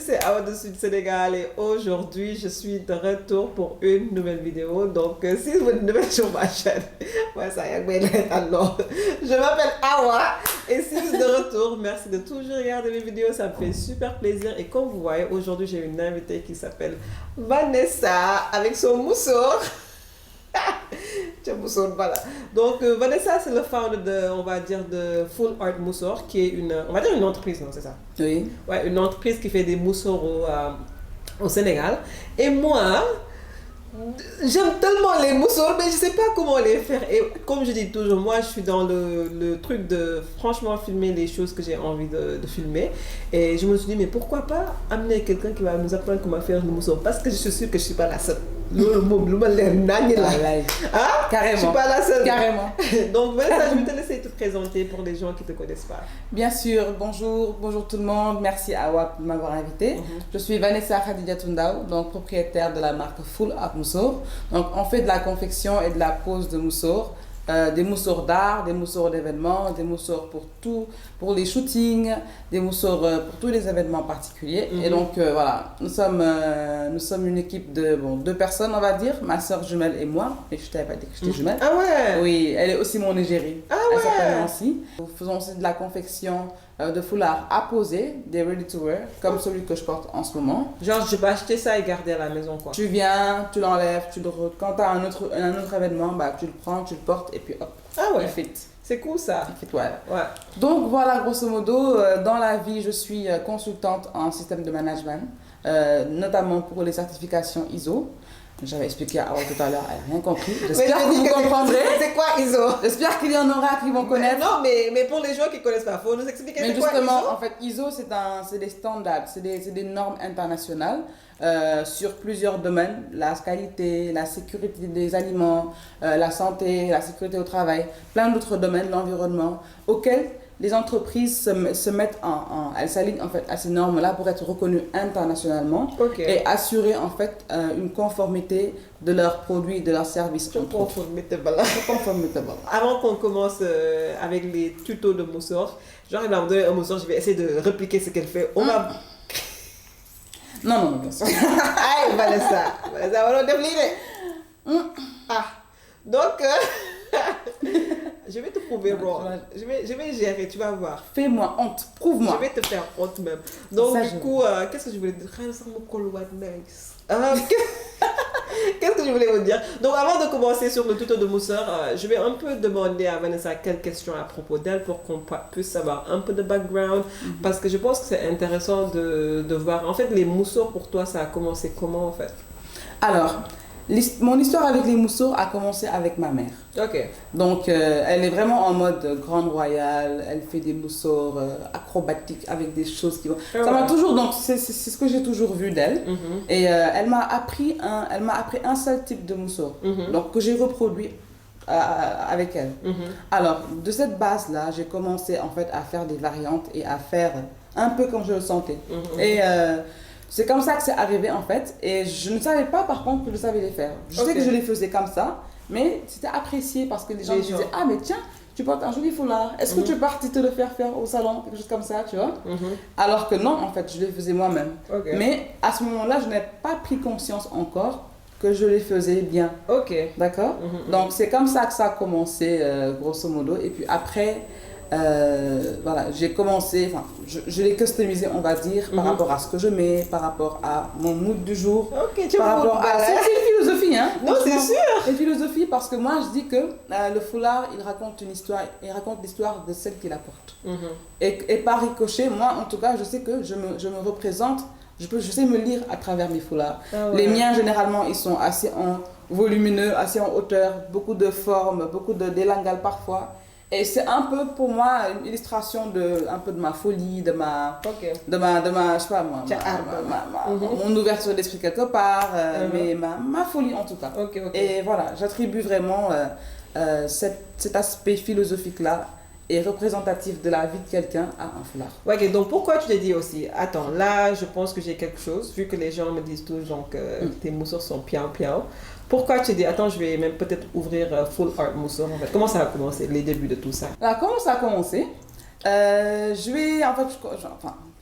c'est Awa de Sud Sénégal et aujourd'hui je suis de retour pour une nouvelle vidéo. Donc si vous êtes nouvelle sur ma chaîne, ouais, ça y est, alors je m'appelle Awa et si vous êtes de retour, merci de toujours regarder mes vidéos, ça me fait super plaisir. Et comme vous voyez, aujourd'hui j'ai une invitée qui s'appelle Vanessa avec son mousseau. Voilà. Donc Vanessa, c'est le founder de, on va dire, de Full Art Moussor, qui est une, on va dire une entreprise, non, c'est ça? Oui. Ouais, une entreprise qui fait des moussors au Sénégal. Et moi, j'aime tellement les moussors, mais je sais pas comment les faire. Et comme je dis toujours, moi, je suis dans le truc de franchement filmer les choses que j'ai envie de filmer. Et je me suis dit, mais pourquoi pas amener quelqu'un qui va nous apprendre comment faire le moussor? Parce que je suis sûre que je suis pas la seule. Carrément. Je suis pas la seule. Carrément. Donc Vanessa, je vais te laisser te présenter pour les gens qui te connaissent pas. Bien sûr, bonjour tout le monde. Merci Awa de m'avoir invité. Je suis Vanessa Khadija Tundao, donc propriétaire de la marque Full Art Moussor. Donc on fait de la confection et de la pose de moussoirs. Des moussoirs d'art, des moussoirs d'événements, des moussoirs pour tout, pour les shootings, des moussoirs pour tous les événements particuliers. Et donc voilà, nous sommes une équipe de 2 personnes, on va dire, ma soeur jumelle et moi. Et je t'avais pas dit que j'étais jumelle. Ah ouais. Oui, elle est aussi mon égérie. Ah Elle ouais. s'appelle Nancy. Nous faisons aussi de la confection de foulards à poser, des ready to wear, comme celui que je porte en ce moment. Genre, je peux acheter ça et garder à la maison, quoi. Tu viens, tu l'enlèves, quand tu as un autre événement, bah, tu le prends, tu le portes et puis hop, Ah ouais. il fit. C'est cool ça. Il fit, ouais. Ouais. Donc voilà, grosso modo, dans la vie, je suis consultante en système de management, notamment pour les certifications ISO. J'avais expliqué à Awa tout à l'heure, elle n'a rien compris. J'espère que vous comprendrez. C'est quoi ISO? J'espère qu'il y en aura qui vont connaître. Non, mais pour les gens qui ne connaissent pas, il faut nous expliquer Mais c'est quoi justement, ISO? en fait, ISO, c'est des standards, c'est des normes internationales sur plusieurs domaines. La qualité, la sécurité des aliments, la santé, la sécurité au travail, plein d'autres domaines, l'environnement, auxquels les entreprises se mettent elles s'alignent en fait à ces normes-là pour être reconnues internationalement et assurer en fait une conformité de leurs produits et de leurs services. Conformité. Avant qu'on commence avec les tutos de Moussor, genre il va me donner un Moussor, je vais essayer de répliquer ce qu'elle fait. On va... Non, bien sûr. Aïe, Vanessa, on va développer. Ah, donc... je vais te prouver, bro. Je vais gérer, tu vas voir. Fais-moi honte, prouve-moi. Je vais te faire honte même. Donc, ça, du coup, qu'est-ce que je voulais dire? Qu'est-ce que je voulais vous dire? Donc, avant de commencer sur le tuto de Moussor, je vais un peu demander à Vanessa quelques questions à propos d'elle pour qu'on puisse savoir un peu de background. Parce que je pense que c'est intéressant de voir. En fait, les Moussors, pour toi, ça a commencé comment, en fait? Alors, mon histoire avec les moussoirs a commencé avec ma mère. Ok. Donc, elle est vraiment en mode grande royale. Elle fait des moussoirs acrobatiques avec des choses qui vont... Ça m'a toujours... Donc, c'est ce que j'ai toujours vu d'elle. Et elle m'a appris un seul type de moussoir. Donc, que j'ai reproduit avec elle. Alors, de cette base-là, j'ai commencé en fait à faire des variantes et à faire un peu comme je le sentais. Et... c'est comme ça que c'est arrivé en fait, et je ne savais pas par contre que je savais les faire. Je sais que je les faisais comme ça, mais c'était apprécié parce que les gens me disaient « Ah mais tiens, tu portes un joli foulard, est-ce que tu es parti te le faire au salon ?» Quelque chose comme ça, tu vois. Alors que non, en fait, je les faisais moi-même. Mais à ce moment-là, je n'ai pas pris conscience encore que je les faisais bien. D'accord. Donc c'est comme ça que ça a commencé, grosso modo, et puis après... voilà, j'ai commencé, je l'ai customisé, on va dire, par rapport à ce que je mets, par rapport à mon mood du jour. C'est une philosophie, hein. Non, c'est sûr. C'est une philosophie parce que moi, je dis que le foulard, il raconte une histoire, il raconte l'histoire de celle qui la porte. Et par ricochet, moi, en tout cas, je sais que je me représente, je sais me lire à travers mes foulards. Les miens, généralement, ils sont assez volumineux, assez en hauteur, beaucoup de formes, beaucoup d'élangales parfois. Et c'est un peu pour moi une illustration un peu de ma folie, de ma je sais pas moi, mon ouverture d'esprit quelque part, mais ma folie en tout cas. Et voilà, j'attribue vraiment cet aspect philosophique-là et représentatif de la vie de quelqu'un à un foulard. Ok, donc pourquoi tu t'es dit aussi, attends, là je pense que j'ai quelque chose, vu que les gens me disent toujours que tes mousseurs sont piao. Pourquoi tu dis, attends, je vais même peut-être ouvrir Full Art Moussor en fait. Comment ça a commencé, les débuts de tout ça? Alors, comment ça a commencé?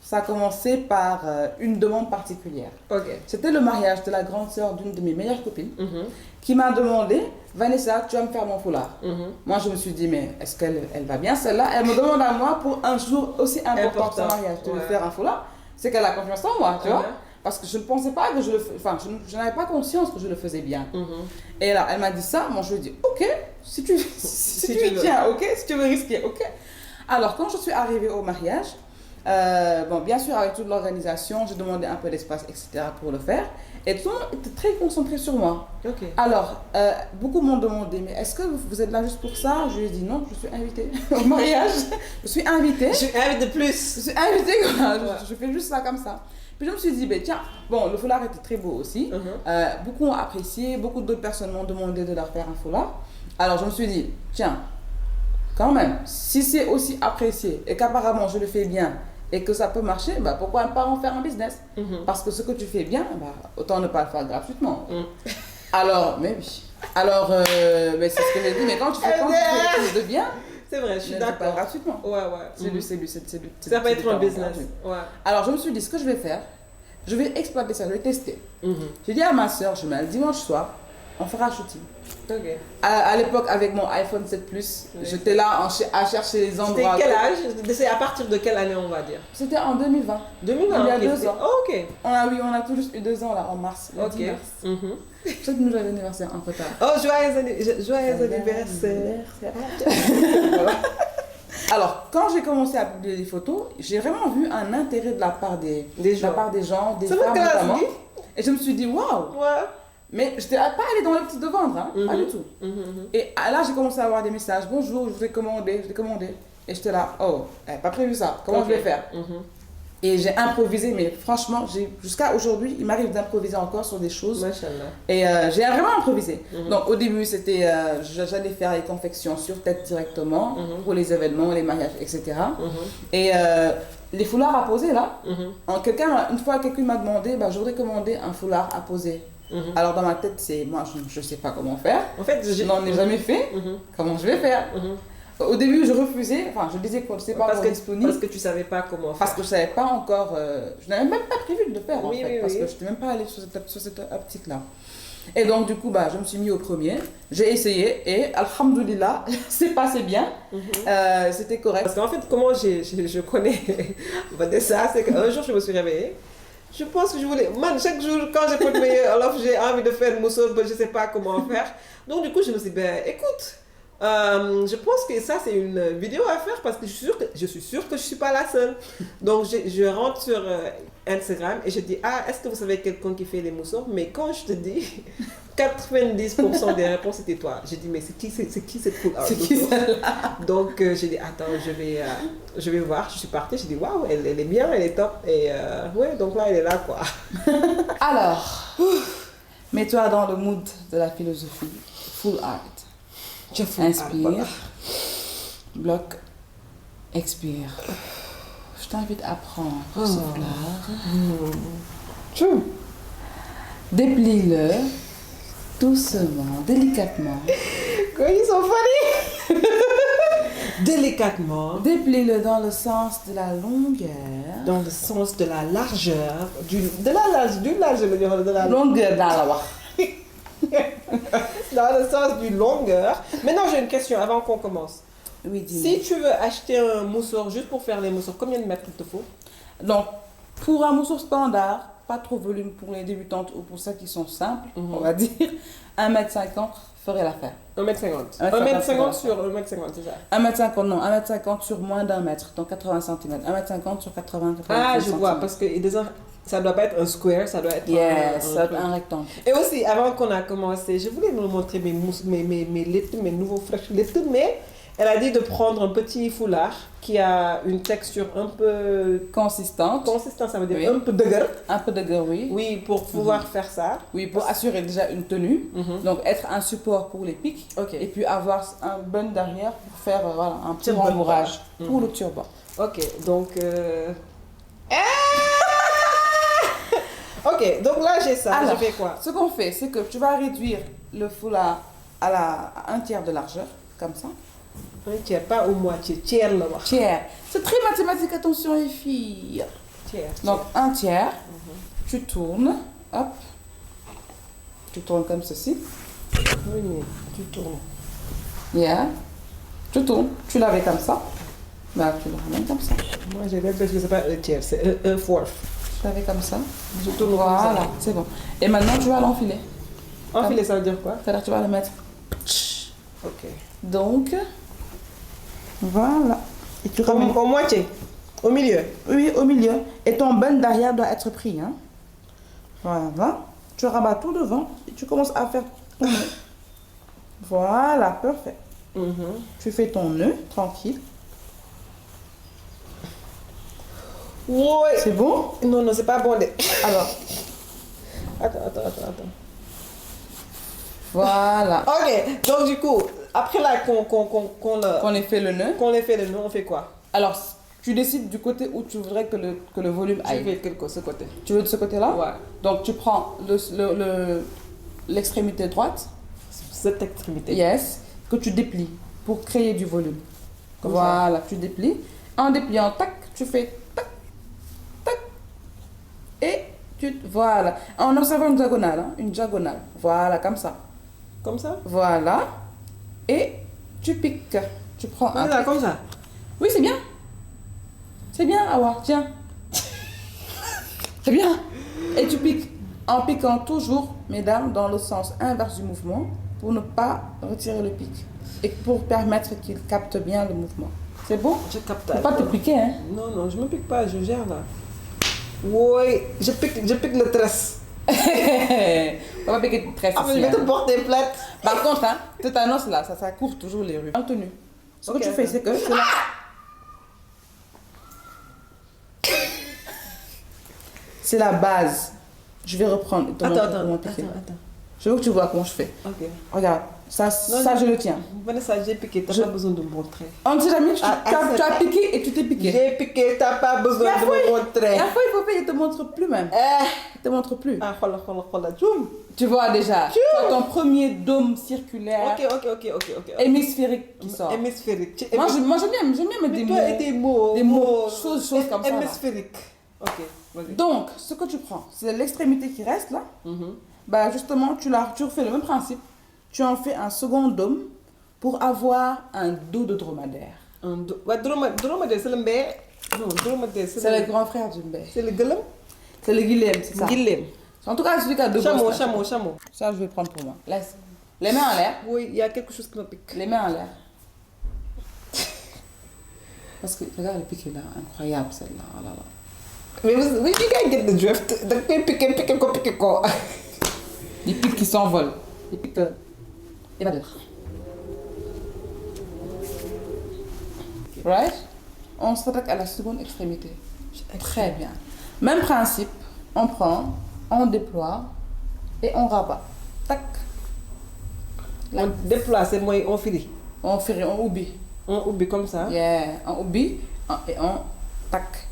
ça a commencé par une demande particulière. Ok. C'était le mariage de la grande sœur d'une de mes meilleures copines Mhm. qui m'a demandé, Vanessa, tu vas me faire mon foulard. Mhm. Moi, je me suis dit, mais est-ce qu'elle va bien celle-là? Elle me demande à moi pour un jour aussi important que son mariage de lui faire un foulard. C'est qu'elle a confiance en moi, tu vois. Parce que je ne pensais pas que je le faisais, enfin, je n'avais pas conscience que je le faisais bien. Et là, elle m'a dit ça, moi je lui ai dit, ok, si tu y tiens, ok, si tu veux risquer, ok. Alors, quand je suis arrivée au mariage, bon, bien sûr, avec toute l'organisation, j'ai demandé un peu d'espace, etc. pour le faire. Et tout le monde était très concentré sur moi. Ok. Alors, beaucoup m'ont demandé, mais est-ce que vous êtes là juste pour ça? Je lui ai dit non, je suis invitée au mariage. Je suis invitée. Je suis invitée de plus. Je suis invitée, quoi. Je fais juste ça comme ça. Puis je me suis dit, ben, tiens, bon, le foulard était très beau aussi. Beaucoup ont apprécié, beaucoup d'autres personnes m'ont demandé de leur faire un foulard. Alors je me suis dit, tiens, quand même, si c'est aussi apprécié et qu'apparemment je le fais bien et que ça peut marcher, bah, pourquoi ne pas en faire un business? Parce que ce que tu fais bien, bah, autant ne pas le faire gratuitement. Alors, mais oui. Alors, mais c'est ce que j'ai dit, mais quand tu fais quelque chose de bien, c'est vrai, je suis pas d'accord. gratuitement. Ouais. Ça peut être un business. Ouais. Alors, je me suis dit, ce que je vais faire, je vais exploiter ça, je vais tester. J'ai dit à ma soeur, je mets le dimanche soir, on fera shooting. Ok. À l'époque, avec mon iPhone 7 Plus, j'étais là à chercher les endroits. C'était quel âge? C'est à partir de quelle année, on va dire? C'était en 2020. 2020, il y a 2 ans. Oh, ok. On a tout juste eu 2 ans là, en mars. Le 10 mars. Peut-être que nous avons l'anniversaire un peu tard. Oh, joyeux anniversaire. Alors, quand j'ai commencé à publier des photos, j'ai vraiment vu un intérêt de la part des gens, des femmes notamment. Et je me suis dit, waouh! Ouais. Mais je n'étais pas allée dans l'optique de vendre, hein, pas du tout. Et là, j'ai commencé à avoir des messages. Bonjour, je vous ai commandé, Et j'étais là, oh, pas prévu ça, comment je vais faire? Et j'ai improvisé, mais franchement, jusqu'à aujourd'hui, il m'arrive d'improviser encore sur des choses. Machallah. Et j'ai vraiment improvisé. Donc au début, c'était, j'allais faire les confections sur tête directement pour les événements, les mariages, etc. Et les foulards à poser là, une fois quelqu'un m'a demandé, bah, je voudrais commander un foulard à poser. Alors dans ma tête, moi je ne sais pas comment faire. En fait, je n'en ai jamais fait. Comment je vais faire? Au début, je refusais, enfin, je disais que je ne sais pas encore disponible. Parce que tu ne savais pas comment faire. Parce que je ne savais pas encore, je n'avais même pas prévu de le faire parce que je n'étais même pas allée sur cette optique-là. Et donc, du coup, bah, je me suis mis au premier, j'ai essayé et, alhamdoulilah, c'est passé bien, c'était correct. Parce qu'en fait, comment je connais Vanessa, c'est qu'un jour, je me suis réveillée. Je pense que je voulais. Man, chaque jour, quand j'ai pas de meilleur, alors j'ai envie de faire une mousseau, je ne sais pas comment faire. Donc, du coup, je me suis dit, ben, écoute. Je pense que ça c'est une vidéo à faire parce que je suis sûre que je ne suis pas la seule. Donc je rentre sur Instagram et je dis est-ce que vous savez quelqu'un qui fait des moussons? Mais quand je te dis 90% des réponses c'était toi. J'ai dit mais c'est qui cette foule? C'est qui celle-là? Donc j'ai dit attends je vais voir. Je suis partie, j'ai dit waouh elle est bien, elle est top et ouais donc là elle est là quoi. Alors mets-toi dans le mood de la philosophie full art. Inspire, bloque, expire. Je t'invite à prendre ce foulard. Déplie-le doucement, délicatement. Ils sont funny. Délicatement. Déplie-le dans le sens de la longueur. Dans le sens de la largeur. De la longueur dans la voie. Dans le sens du longueur. Maintenant, j'ai une question avant qu'on commence. Oui, dis-moi. Si tu veux acheter un moussoir juste pour faire les moussoirs, combien de mètres il te faut? Donc, pour un moussoir standard, pas trop volume pour les débutantes ou pour celles qui sont simples, on va dire, 1m50 ferait l'affaire. 1m50. 1m50 sur 1m50, c'est ça? 1m50, non, 1m50 sur moins d'1 mètre, donc 80 cm. 1m50 sur 80 cm. Ah, je vois, parce que ça doit pas être un square, ça doit être un rectangle. Et aussi, avant qu'on a commencé, je voulais vous montrer mes nouveaux fraîches lettres, mais elle a dit de prendre un petit foulard qui a une texture un peu consistante. Consistante, ça veut dire un peu de gueule. Un peu de gueule, oui. Oui, pour pouvoir faire ça. Oui, pour assurer déjà une tenue. Donc, être un support pour les pics. Et puis avoir un bun derrière pour faire un petit rembourrage pour le turban. Ok, donc... Ok, donc là j'ai ça. Alors, je fais quoi? Ce qu'on fait, c'est que tu vas réduire le foulard à un tiers de largeur, comme ça. Un tiers, pas au moitié, tiers là-bas. Tiers. C'est très mathématique, attention les filles. Tiers. Donc, un tiers, tu tournes, hop, tu tournes comme ceci. Oui, tu tournes. Yeah. Tu tournes, tu l'avais comme ça. Bah, tu le ramènes comme ça. Moi, j'ai l'impression que c'est pas un tiers, c'est un fourth. Tu l'avais comme ça. Je tourne comme Voilà, ça. c'est bon. Et maintenant, tu vas l'enfiler. Enfiler, ça veut dire quoi? C'est-à-dire, tu vas le mettre. Ok. Donc, voilà. Et tu ramènes. Au moitié. Au milieu. Oui, au milieu. Et ton bun derrière doit être pris. Hein. Voilà. Tu rabats tout devant et tu commences à faire ton nœud. Voilà, parfait. Tu fais ton nœud, tranquille. Ouais. C'est bon? Non, non, c'est pas bon. Alors, Attends. voilà. Ok, donc du coup, après là Qu'on ait fait le nœud. qu'on ait fait le nœud, on fait quoi? Alors, tu décides du côté où tu voudrais que le volume Je aille. fais ce côté. Tu veux de ce côté-là? Ouais. Donc, tu prends l'extrémité droite. Cette extrémité. Yes. Que tu déplies pour créer du volume. Comme voilà, tu déplies. En dépliant, tac, tu fais tac, tac. Et voilà. En observant une diagonale, hein, une diagonale. Voilà, comme ça. Comme ça? Voilà. Et tu piques. Tu prends un. Là, comme ça. Oui, c'est bien. C'est bien, Awa, tiens. C'est bien. Et tu piques. En piquant toujours, mesdames, dans le sens inverse du mouvement, pour ne pas retirer le pic. Et pour permettre qu'il capte bien le mouvement. C'est bon? Je capte. Faut pas te piquer, hein? Non, non, je me pique pas, je gère là. Oui, je pique le tresse. On va piquer très Ah, mais je vais te porter plainte. Par contre, hein, tétanos là, ça court toujours les rues. En tenue. Ce que tu fais, c'est que c'est la base. Je vais reprendre. Attends. Je veux que tu vois comment je fais. Ok. Regarde, ça je le tiens. Vanessa, j'ai piqué, t'as pas besoin de me montrer. On ne sait jamais, tu Ah, as piqué et tu t'es piqué. J'ai piqué, t'as pas besoin de me montrer. La fois, il faut faire, il te montre plus même. Il te montre plus. Ah, voilà, tchoum. Tu vois déjà. Tu as ton premier dôme circulaire. Ok. Hémisphérique qui sort. Hémisphérique. Moi, j'aime bien mettre des mots. Toi et tes mots. Des mots, choses comme ça. là. Hémisphérique. Ok, vas-y. Donc, ce que tu prends, c'est l'extrémité qui reste là. Bah, justement, tu refais le même principe. Tu en fais un second dôme pour avoir un dos de dromadaire. Ouais, dromadaire, c'est le mbé. Non, dromadaire, C'est le grand frère du mbé. C'est le gueulem. C'est le guilhem, c'est ça. Guilhem. En tout cas, celui qui a deux Chameau, bosses, là. chameau. Ça, je vais prendre pour moi. Laisse. Les mains en l'air. Oui, il y a quelque chose qui me pique. Les mains en l'air. Parce que, regarde, le pic est là. Incroyable, celle-là. Oh là là. Mais you can't get the drift. Da koy piqué ko. Les pics qui s'envolent. Les pics évadeurs. Right? On s'attaque à la seconde extrémité. Très bien. Même principe. On prend, on déploie et on rabat. Tac. On déploie, c'est moi, on finit. On fait, on oublie. On oublie comme ça. Yeah. On oublie et on tac.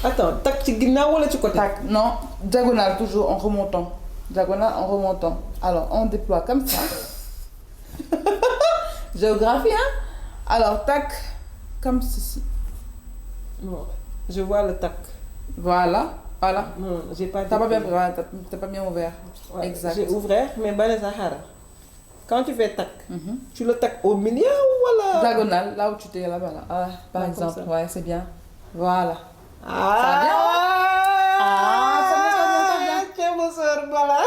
Attends, tac ci ginnaaw wala ci côté? Tac. Non, diagonale toujours en remontant. Diagonale en remontant. Alors, on déploie comme ça. Géographie, hein? Alors, tac, comme ceci. Non, je vois le tac. Voilà. Non, j'ai pas T'as pas bien, t'as pas bien ouvert. Ouais, Exact. j'ai ouvert, mais Vanessa xaaral. Quand tu fais tac, tu le tac au milieu ou voilà? Diagonale, là où tu t'es là-bas. Là. Ah, par Ah, comme exemple, ça. ouais, c'est bien. Voilà. Ah, ça vient. c'est mon soeur, voilà.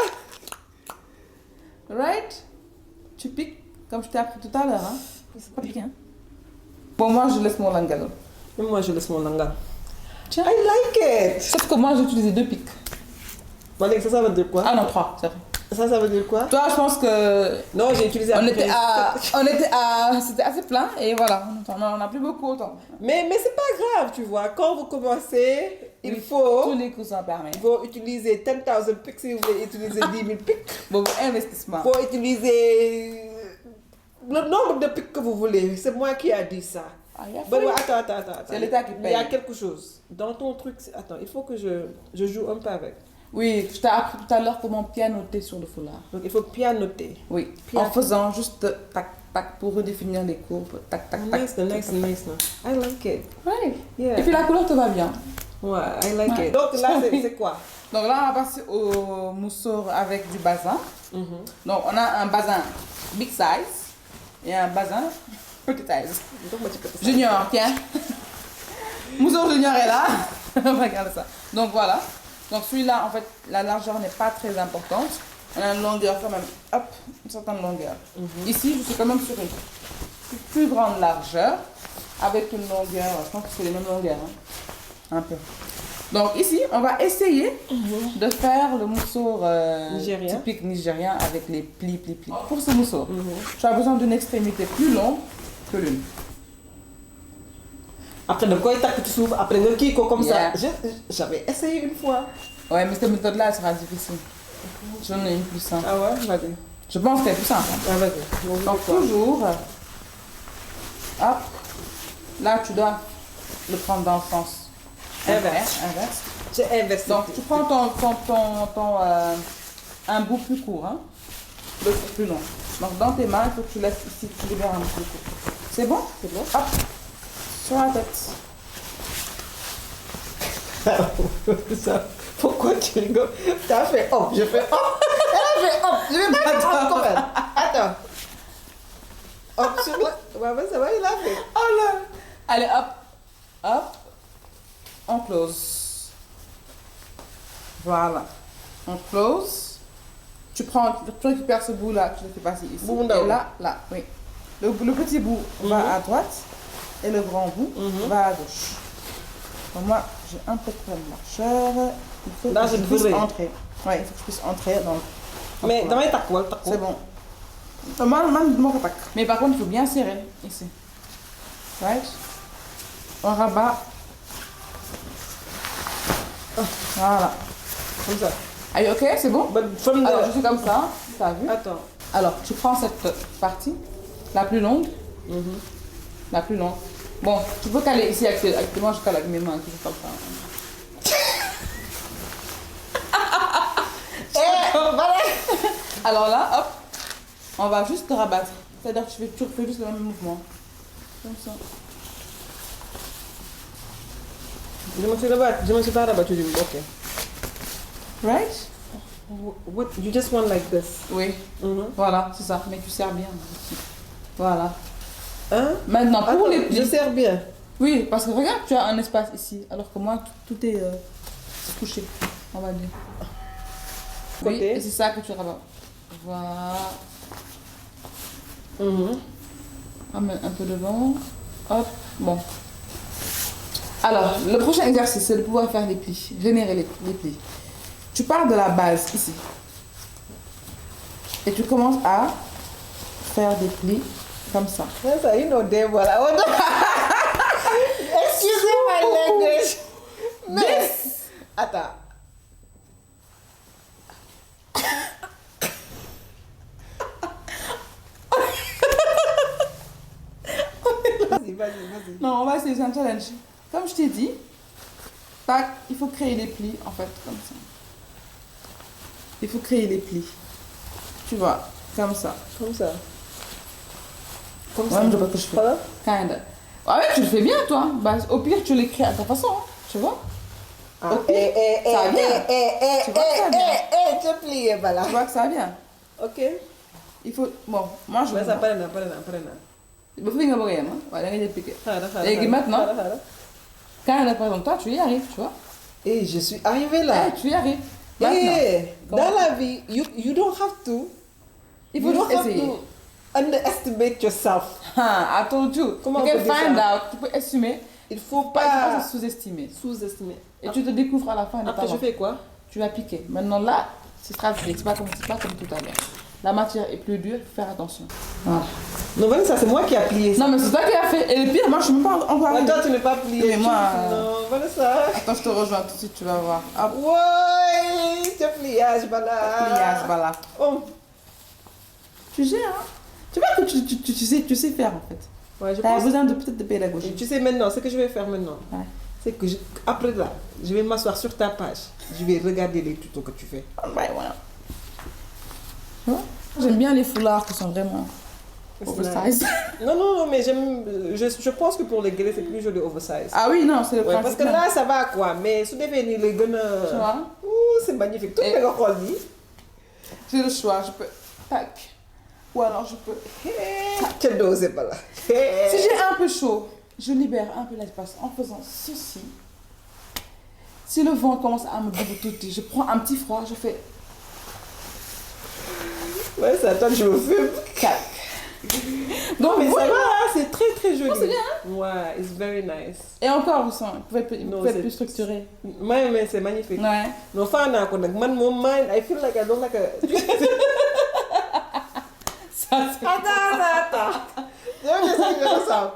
Right? Tu piques, comme je t'ai appris tout à l'heure. Hein? C'est pas piqué, hein? Bon, moi, je laisse mon langal. Même moi, je laisse mon langue. Tiens. I like it. Sauf que moi, j'ai utilisé 2 pics. Malik, ça veut dire quoi? Ah non, 3, c'est vrai. Ça veut dire quoi? Toi, je pense que Non, j'ai utilisé c'était assez plein et voilà, on a plus beaucoup autant. Mais c'est pas grave, tu vois. Quand vous commencez, il Oui, faut tous les coups ça permet. utiliser 10,000 pics si vous voulez utiliser 10 000 pics. Bon, investissement. Il faut utiliser le nombre de pics que vous voulez. C'est moi qui a dit ça. Ah, il y a Bon, failli. attends. C'est l'État qui Il y a paye. quelque chose. Dans ton truc, attends, il faut que je joue un peu avec. Oui, je t'ai appris tout à l'heure comment pianoter sur le foulard. Donc il faut pianoter. Oui, en faisant juste tac, tac, pour redéfinir les courbes. Tac, tac, tac. Nice, nice, nice. I like it. Ouais. Yeah. Et puis la couleur te va bien. Ouais, I like Ouais. it. Donc là, c'est quoi? Donc là, on va passer au mousseau avec du bazin. Donc on a un bazin big size et un bazin petit size. Junior, tiens. Mousseau junior est là. Regarde ça. Donc voilà. Donc celui-là, en fait, la largeur n'est pas très importante. On a une longueur quand même, hop, une certaine longueur. Ici, je suis quand même sur une plus grande largeur avec une longueur, je pense que c'est les mêmes longueurs. Hein. Un peu. Donc ici, on va essayer de faire le mousseau Nigérien. typique nigérien avec les plis. Pour ce mousseau, tu as besoin d'une extrémité plus longue que l'une. Après, le quoi, tu s'ouvres, après, le qui, comme Yeah. ça. J'avais essayé une fois. Ouais, mais cette méthode-là, elle sera difficile. J'en ai une plus simple. Ah ouais, vas-y. Je pense qu'elle est plus simple. Hein. Ah, vas-y. Donc toujours, hop, là tu dois le prendre dans le sens Inverse. inverse. J'ai inversé. Donc tu prends un bout plus court, hein, l'autre plus long. Donc dans tes mains, il faut que tu laisses ici, tu libères un bout plus court. C'est bon? C'est bon. Hop, sur la tête. Ça, pourquoi tu rigoles? T'as fait hop, je fais hop. Elle a fait hop, je vais pas hop quand même. Attends. Hop sur le... Ouais, ça va, il a fait. Oh là! Allez, hop, hop, on close. Voilà. On close. Tu récupères ce bout-là, tu le fais passer ici. Bout et là, oui. Le petit bout va à droite et le grand bout va à gauche. Donc moi, j'ai un peu de marcheur. Il faut Là, que je je puisse voudrais. entrer. Ouais, il faut que je puisse entrer. Donc, Mais voilà. dans les tacos, C'est bon. Mais par contre, il faut bien serrer ici. Right? On rabat. Voilà. comme ça. Are you ok? C'est bon? But from Alors, je the... fais comme ça. T'as vu? Attends. Alors, tu prends cette partie, la plus longue. La plus longue. Bon, tu peux caler ici avec moi, je cale avec mes mains, toujours comme ça. Voilà. Alors là, hop, on va juste te rabattre. C'est-à-dire que tu refais juste le même mouvement. Comme ça. Je me suis pas rabattu du ok. Right? What, you just want like this? Oui. Voilà, c'est ça. Mais tu sers bien. Voilà. Hein? Maintenant, pour Attends, les plis. je sers bien. Oui, parce que regarde, tu as un espace ici, alors que moi, tout est couché, on va dire. Oui, Côté. et c'est ça que tu rabats. Voilà. Ramène un peu devant. Hop, bon. Alors, le prochain exercice, c'est de pouvoir faire les plis, générer les plis. Tu pars de la base, ici. Et tu commences à faire des plis comme ça. That's how you know damn well I want Excuse my language. Mais... Attends. Vas-y. Non, on va essayer, c'est un challenge. Comme je t'ai dit, tac, il faut créer les plis, en fait, comme ça. Il faut créer les plis. Tu vois, comme ça. Comme ça. Comme Ouais, ça. mais je vois que je fais. Voilà. Kinda. Ouais, mais tu le fais bien, toi. Bah, au pire, tu les crées à ta façon, hein, tu vois. Ah, Ok. Ça vient. Tu vois que ça vient. tu plies, voilà. Tu vois que ça vient. Ok. Il faut... Bon, moi, je... Mais ça pare na. ba fi nga bëgg a yem ah waaye da ngay jël piqué. Xaaral. Léegi maintenant, quand par exemple, toi, tu y arrives, tu vois. Et je suis arrivée là. Tu y arrives. Maintenant, Eh, comment- dans la vie, you don't have to. il faut You don't juste have essayer. to underestimate yourself. Ah, I told you. Comment you on can peut dire find ça? out. Tu peux estimer. Il faut Il faut pas pas se sous-estimer. sous-estimer. Et tu te découvres à la fin de ta Après, je vente. fais quoi? Tu vas piquer. Maintenant là, c'est stratégique. C'est pas comme tout à l'heure. La matière est plus dure, faut faire attention. Voilà. Non, voilà, ça, c'est moi qui ai plié ça. Non, mais c'est toi qui as fait. Et le pire, moi, je suis même pas encore Ouais, arrivée. toi, tu n'es pas plié. Mais moi, Non, voilà ça. Attends, je te rejoins tout de suite, tu vas voir. Hop, Ouais, c'est pliage, voilà. pliage, voilà. Oh. Tu gères, hein. Tu vois que tu sais faire, en fait. Ouais, je T'as pense. besoin de peut-être de pédagogie. Et tu sais maintenant, ce que je vais faire maintenant, Ouais. c'est que après là, je vais m'asseoir sur ta page. Je vais regarder les tutos que tu fais. Ouais, voilà. Tu vois. J'aime bien les foulards qui sont vraiment... Oversize. Non, non, non, mais je pense que pour les gars, c'est plus joli oversize. Ah oui, non, c'est le Ouais, principe. parce que là, ça va quoi. Mais sous des vénis, les gars, Tu vois? c'est magnifique. Tout Et- est le rôle. J'ai le choix, je peux. Tac. Ou alors je peux. Quel dos, c'est pas là. Si j'ai un peu chaud, je libère un peu l'espace en faisant ceci. Si le vent commence à me dégoûter, je prends un petit froid, je fais Ouais, ça attend que je me fume. tac. Donc, Mais ça voilà. va, hein, c'est très très joli. Oh, c'est bien, hein? Ouais, it's very nice. Et encore, vous sentez, il Non, pouvait être c'est- plus structuré. Ouais, mais c'est magnifique. Ouais. Non, fan naa ko nag man moom mind I feel like I don't like a. Ça, c'est. Attends. Je vais essayer de faire ça.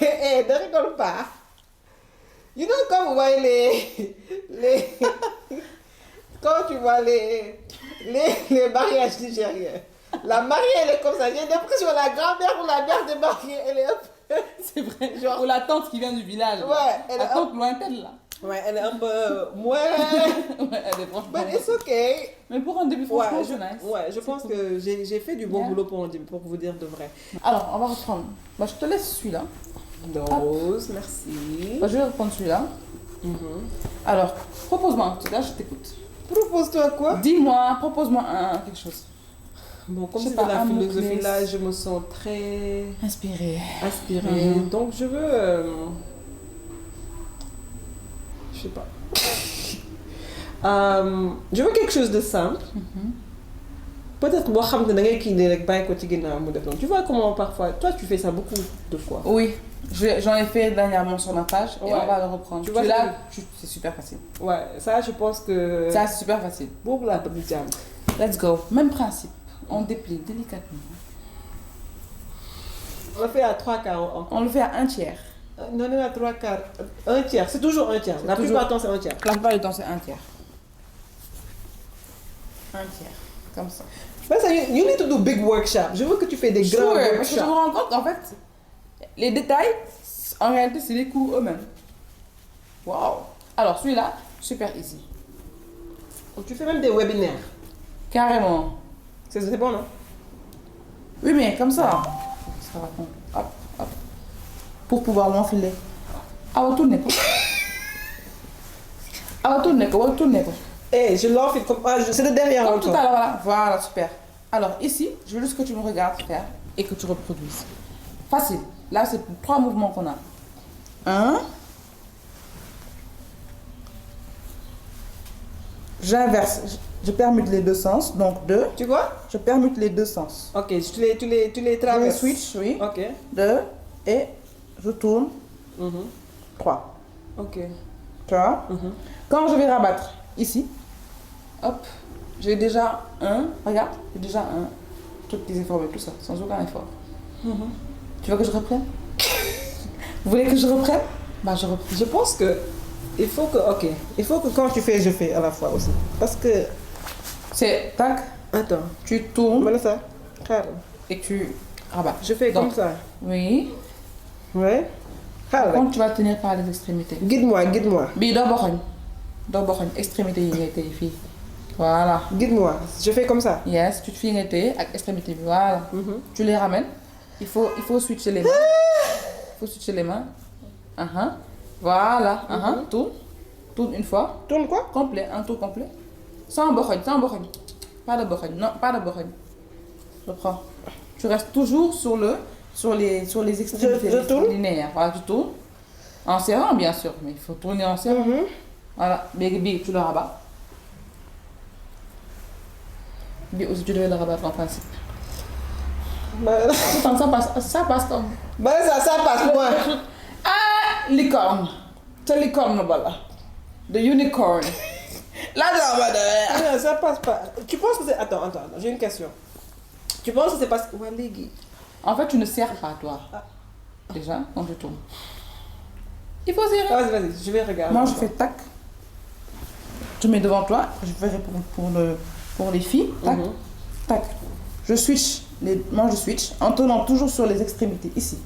Eh, ne rigole pas. You know, quand vous voyez les quand tu vois les mariages nigériens, la mariée elle est comme ça. J'ai l'impression que la grand-mère ou la mère de mariée, elle est un peu. C'est vrai. Genre- Ou la tante qui vient du village. Ouais, elle La est un, tante lointaine, là. ouais, elle est un peu. Ouais. Ouais, elle est franchement. But it's okay. Mais pour un début, Ouais, franchement, c'est nice. je C'est pense cool. que j'ai fait du bon Yeah. boulot pour vous dire de vrai. Alors, on va reprendre. Bah, je te laisse celui-là. Rose, merci. Bah, je vais reprendre celui-là. Alors, propose-moi un truc, là, je t'écoute. Propose-toi quoi? Dis-moi, propose-moi quelque chose. Bon, comme Je sais c'est dans pas, la un philosophie mot-clé. là, je me sens très Inspiré. inspirée. Donc je veux. Je sais pas. Je veux quelque chose de simple. Peut-être moi, je vais tu vois comment parfois. Toi, tu fais ça beaucoup de fois. Oui, j'en ai fait dernièrement sur ma page et Ouais. on va le reprendre. Tu vois, Celui-là, c'est super facile. Ouais, ça, je pense que. Ça, c'est super facile. Bon, là, petit jam. Let's go. Même principe. On déplie délicatement. On le fait à 3/4 encore. On le fait à un tiers. Non, non, à 3/4. Un tiers, c'est toujours un tiers. La toujours- plupart du temps, c'est un tiers. La plupart du temps, c'est un tiers. Un tiers. Comme ça. Mais ça, you need to do big workshop. Je veux que tu fais des grands Sure, parce que je me workshops. rends compte qu'en fait, les détails, en réalité, c'est les coûts eux-mêmes. Waouh. Alors, celui-là, super easy. Tu fais même des webinaires. Carrément. C'est bon, non? Oui, mais comme ça. Ça va prendre. Hop, hop. Pour pouvoir l'enfiler. Ah, on tourne quoi. Ah, on tourne quoi, on tourne quoi. Eh, je l'enfile comme. Ah, c'est le derrière Comme tout encore. à l'heure, voilà. Voilà, super. Alors, ici, je veux juste que tu me regardes faire et que tu reproduises. Facile. Là, c'est 3 mouvements qu'on a. 1. J'inverse. Je permute les deux sens. Donc, 2. Tu vois? Je permute les deux sens. Ok, tu les Je traverses. switch, oui. Ok. 2. Et je tourne. Mhm. 3. Ok. Tu vois? Mhm. Quand je vais rabattre ici, hop, j'ai déjà un, regarde, j'ai déjà un truc qui s'est formé, tout ça, sans aucun effort. Tu veux que je reprenne? Vous voulez que je reprenne? Bah, je reprends. Je pense que. Il faut que quand tu fais, je fais à la fois aussi. Parce que. C'est tac, Attends. tu tournes Voilà ça. Xaaral. et tu rabats. Je fais Donc, comme ça. Oui. Ouais. Xaaral. Quand tu vas tenir par les extrémités. Guide-moi, guide-moi. Bii doo boxoñ. Doo boxoñ, extrémité yi ngay téye fii. Voilà. Guide-moi. Je fais comme ça. Yes, tu te fii ngay téye ak extrémité bi, voilà. Tu les ramènes. Il faut switcher les mains. Il faut switcher les mains. Voilà. Tourne. Tourne une fois. Tourne quoi? Complet, un tour complet. Sans boxoñ, sans boxoñ. Pas de boxoñ, non, pas de boxoñ. Je prends. Tu restes toujours sur les extrémités Je tourne. linéaires. Voilà, tu tournes. En serrant, bien sûr, mais il faut tourner en serrant. Voilà, bii tu le rabats. Bii aussi, tu devais le rabattre en principe. Pourtant, ça passe comme... Bah ça passe moi. Ah, licorne. C'est licorne, voilà. The unicorn. Là, Ah non, ça passe pas. Tu penses que c'est. Attends, j'ai une question. Tu penses que c'est parce que. Ouais, Légui. En fait, tu ne serres pas, toi. Déjà, quand tu tournes. Il faut serrer. Vas-y, je vais regarder. Moi, je fais tac. Tu mets devant toi. Je ferai pour les filles. Tac, tac. Je switch. Moi, je switch en tournant toujours sur les extrémités, ici.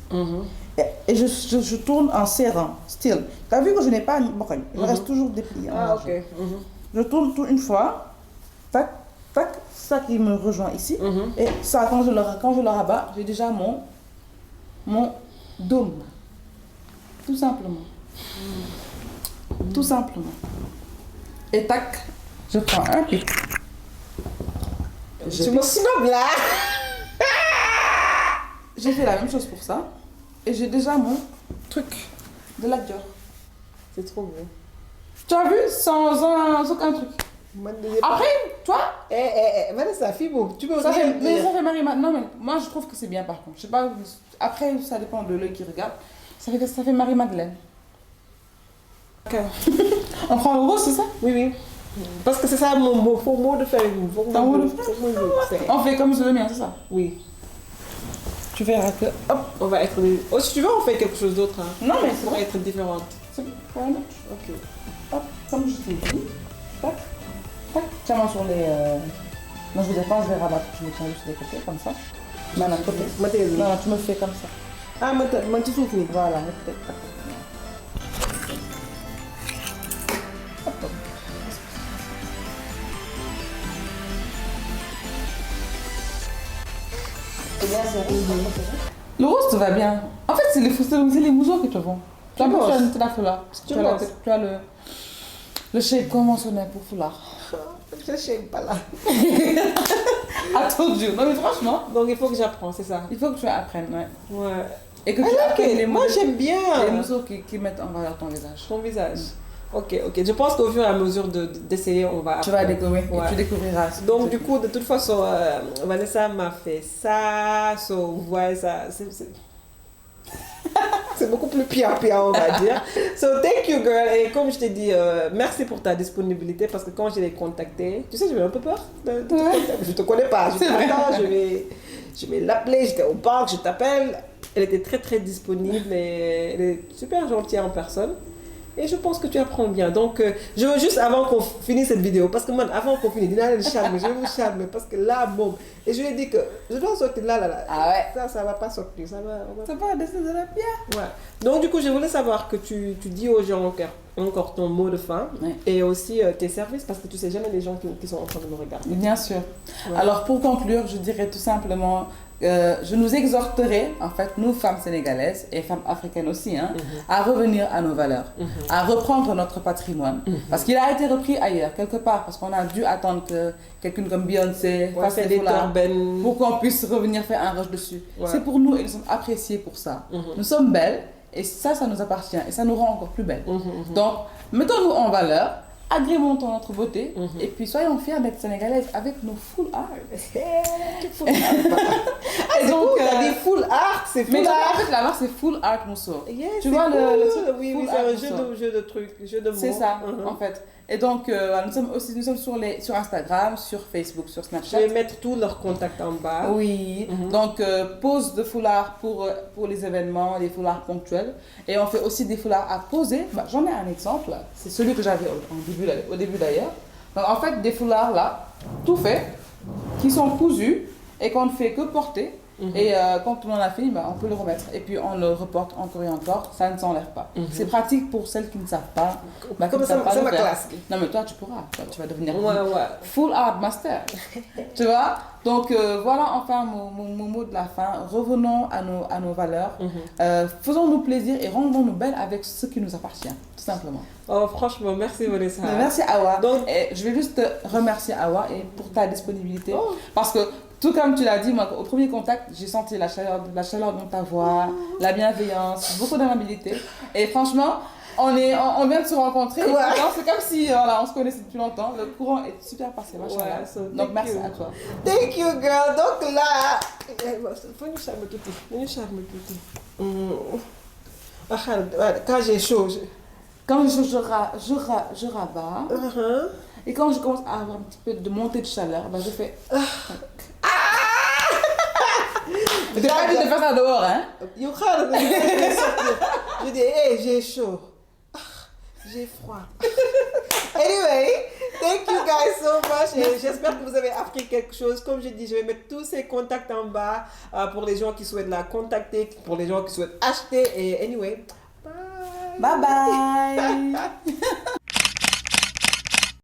Et je tourne en serrant, still. Tu as vu que je n'ai pas une bourregne. Je reste toujours déplié. Ah, ok. Je tourne une fois. Tac, tac. ça qui me rejoint ici. Et ça, quand je le rabats, j'ai déjà mon dôme. Tout simplement. Tout simplement. Et tac, je prends un pic. Je me snob là. J'ai fait la même chose pour ça. Et j'ai déjà mon truc de la Dior. C'est trop beau. Tu as vu, sans aucun truc. Après, toi, Vanessa, Fibo, tu peux ça aussi fait, mais dire. ça fait Marie-Madeleine. Non, mais moi je trouve que c'est bien par contre. Je sais pas, après ça dépend de l'œil qui regarde. Ça fait Marie-Madeleine. On prend le rose, c'est ça? Oui, oui. Parce que c'est ça mon mot de faire. Ton mot de faire? On fait comme je le mien, c'est ça? Oui. Tu verras que. Hop! On va être. Oh, si tu veux, on fait quelque chose d'autre. Hein. Non, mais c'est Pour vrai. être différente. C'est bon. Ok. Hop, comme je t'ai dit. Tac, tac. Tiens-moi sur les. Non, je vous dis pas, je vais rabattre. Je me tiens juste des côtés, comme ça. Maintenant, côté. Non, non, tu me fais comme ça. Ah, tu souffles. Voilà, peut-être. Le rose te va bien. En fait, c'est les mousseaux qui te vont. Tu as la foulard. Tu as le shape conventionnel pour foulard. Je sais pas là. Attends, Dieu. Non, mais franchement, Donc il faut que j'apprenne, c'est ça. il faut que tu apprennes, ouais. Ouais. Et que tu apprennes les Moi j'aime bien. mousseaux qui mettent en valeur ton visage. Ton visage. Ok. Je pense qu'au fur et à mesure d'essayer, on va Tu vas découvrir. Ouais. Et tu découvriras. Donc du coup, de toute façon, Vanessa m'a fait ça, vous voyez ça, c'est beaucoup plus pire, on va dire. So thank you girl, et comme je t'ai dit, merci pour ta disponibilité, parce que quand je l'ai contactée, tu sais, j'avais un peu peur de te contacter. Je te connais pas, je dis attends, je vais l'appeler, j'étais au parc, je t'appelle. Elle était très très disponible et elle est super gentille en personne. Et je pense que tu apprends bien. Donc, je veux juste, avant qu'on finisse cette vidéo, parce que moi, avant qu'on finisse, je vais vous charmer, parce que là, bon. Et je lui ai dit que je dois sortir là. Ah ouais. Ça va pas sortir. Ça va. Ça va descendre de la pierre. Ouais. Donc, du coup, je voulais savoir que tu dis aux gens encore ton mot de fin, Ouais. et aussi tes services, parce que tu sais jamais les gens qui sont en train de nous regarder. Bien sûr. Ouais. Alors, pour conclure, je dirais tout simplement, je nous exhorterai, en fait, nous, femmes sénégalaises et femmes africaines aussi, hein, à revenir à nos valeurs, à reprendre notre patrimoine. Parce qu'il a été repris ailleurs, quelque part, parce qu'on a dû attendre que quelqu'un comme Beyoncé fasse des foulards pour qu'on puisse revenir faire un rush dessus. Ouais. C'est pour nous et nous sommes appréciés pour ça. Nous sommes belles et ça nous appartient et ça nous rend encore plus belles. Donc, mettons-nous en valeur. Agrémentons notre beauté et puis soyons fiers d'être sénégalaises avec nos full art. Et donc, t'as dit full art, c'est full Mais art. en fait, la marque c'est full art mousseau. Yes, Tu vois cool. le truc Oui, full c'est art un mousseau. jeu de trucs, jeu de mots. C'est ça, en fait. Et donc, nous sommes sur Instagram, sur Facebook, sur Je Snapchat. vais mettre tous leurs contacts en bas. Oui, donc pose de foulard pour les événements, des foulards ponctuels. Et on fait aussi des foulards à poser. Bah, j'en ai un exemple, c'est celui que j'avais au début d'ailleurs. Donc en fait, des foulards là, tout fait, qui sont cousus et qu'on ne fait que porter. Et quand on en a fini, bah, on peut le remettre. Et puis on le reporte encore et encore, ça ne s'enlève pas. C'est pratique pour celles qui ne savent pas. Bah, Comme ça, c'est ma classe. Non mais toi tu pourras, tu vas devenir Ouais. full art master. Tu vois? Donc voilà enfin mon mot de la fin. Revenons à nos valeurs. Faisons-nous plaisir et rendons-nous belles avec ce qui nous appartient, tout simplement. Oh, franchement, merci Vanessa. Merci Awa. Donc, Et je vais juste te remercier Awa et pour ta disponibilité. Parce que tout comme tu l'as dit, moi, au premier contact, j'ai senti la chaleur dans ta voix, la bienveillance, beaucoup d'amabilité. Et franchement, on vient de se rencontrer. Et pourtant, c'est comme si on se connaissait depuis longtemps. Le courant est super passé, machallah. Donc merci à toi. Thank you girl. Donc là, faut nous charmer tout. Quand j'ai chaud. Quand je rabats, et quand je commence à avoir un petit peu de montée de chaleur, ben je fais... Je t'ai pas dit de faire ça dehors, hein? Je dis, hey, j'ai chaud. J'ai froid. Anyway, thank you guys so much. Et j'espère que vous avez appris quelque chose. Comme je dis, je vais mettre tous ces contacts en bas pour les gens qui souhaitent la contacter, pour les gens qui souhaitent acheter. Et anyway, bye. Bye bye.